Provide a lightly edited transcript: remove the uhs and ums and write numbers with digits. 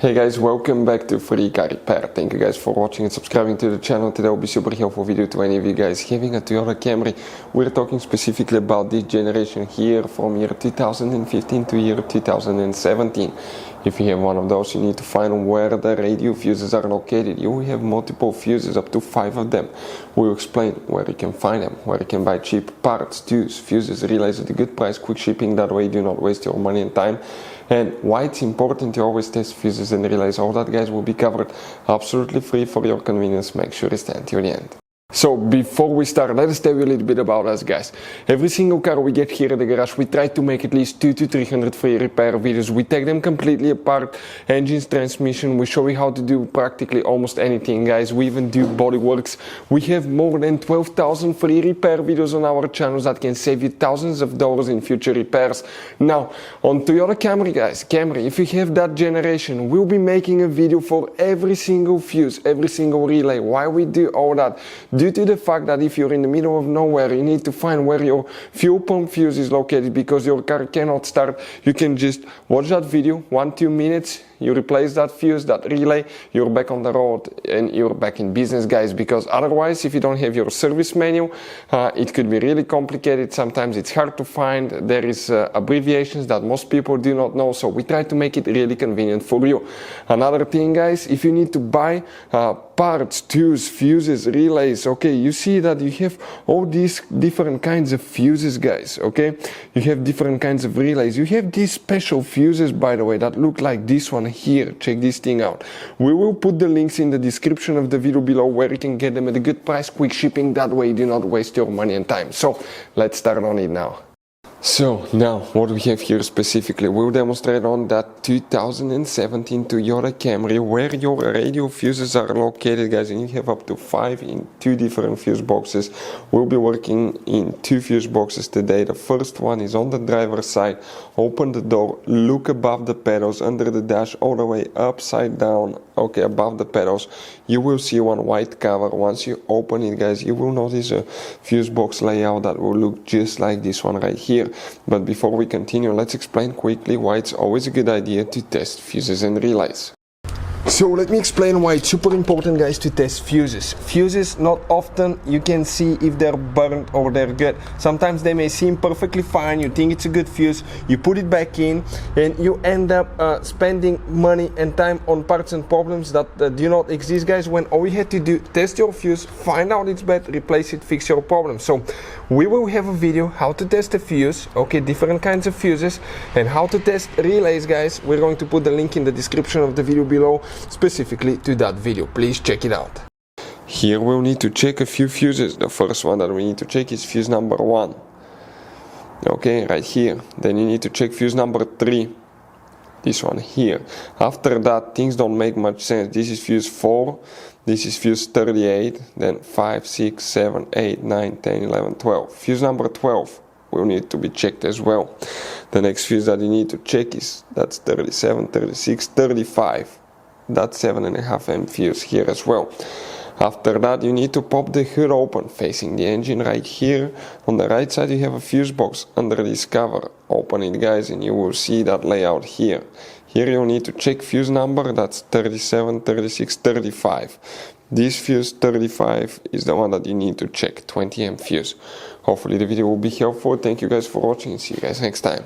Hey guys, welcome back to Free Car Repair. Thank you guys for watching and subscribing to the channel. Today will be super helpful video to any of you guys having a Toyota Camry. We're talking specifically about this generation here from year 2015 to year 2017. If you have one of those, you need to find where the radio fuses are located. You will have multiple fuses, up to 5 of them. We'll explain where you can find them, where you can buy cheap parts, tools, fuses, relays at a good price, quick shipping, that way you do not waste your money and time. And why it's important to always test fuses and relays. All that, guys, will be covered absolutely free for your convenience. Make sure you stay until the end. So before we start, let us tell you a little bit about us, guys. Every single car we get here at the garage, we try to make at least 200 to 300 free repair videos. We take them completely apart, engines, transmission. We show you how to do practically almost anything, guys. We even do body works. We have more than 12,000 free repair videos on our channels that can save you thousands of dollars in future repairs. Now, on Toyota Camry, guys, if you have that generation, we'll be making a video for every single fuse, every single relay. Why we do all that? Due to the fact that if you're in the middle of nowhere, you need to find where your fuel pump fuse is located because your car cannot start. You can just watch that video, 1-2 minutes, you replace that fuse, that relay, you're back on the road and you're back in business, guys, because otherwise, if you don't have your service manual, it could be really complicated. Sometimes it's hard to find. There is abbreviations that most people do not know, so we try to make it really convenient for you. Another thing, guys, if you need to buy parts, tools, fuses, relays, okay, you see that you have all these different kinds of fuses, guys, okay? You have different kinds of relays. You have these special fuses, by the way, that look like this one here. Check this thing out. We will put the links in the description of the video below where you can get them at a good price, quick shipping. That way you do not waste your money and time. So let's start on it now. So now what we have here specifically, we'll demonstrate on that 2017 Toyota Camry where your radio fuses are located, guys, and you have up to 5 in 2 different fuse boxes. We'll be working in 2 fuse boxes today. The first one is on the driver's side. Open the door, look above the pedals, under the dash, all the way upside down, okay, above the pedals. You will see one white cover. Once you open it, guys, you will notice a fuse box layout that will look just like this one right here. But before we continue, let's explain quickly why it's always a good idea to test fuses and relays. So let me explain why it's super important, guys, to test fuses. Fuses, not often you can see if they're burnt or they're good. Sometimes they may seem perfectly fine, you think it's a good fuse, you put it back in and you end up spending money and time on parts and problems that do not exist, guys, when all you had to do, test your fuse, find out it's bad, replace it, fix your problem. So we will have a video how to test a fuse, okay, different kinds of fuses, and how to test relays, guys. We're going to put the link in the description of the video below specifically to that video. Please check it out. Here we'll need to check a few fuses. The first one that we need to check is fuse number 1. Okay, right here. Then you need to check fuse number 3. This one here. After that, things don't make much sense. This is fuse 4. This is fuse 38. Then 5, 6, 7, 8, 9, 10, 11, 12. Fuse number 12 will need to be checked as well. The next fuse that you need to check is that's 37, 36, 35. That's 7.5 amp fuse here as well. After that, you need to pop the hood open, facing the engine right here. On the right side, you have a fuse box under this cover. Open it, guys, and you will see that layout here. Here you need to check fuse number, that's 37, 36, 35. This fuse 35 is the one that you need to check, 20 amp fuse. Hopefully the video will be helpful. Thank you guys for watching and see you guys next time.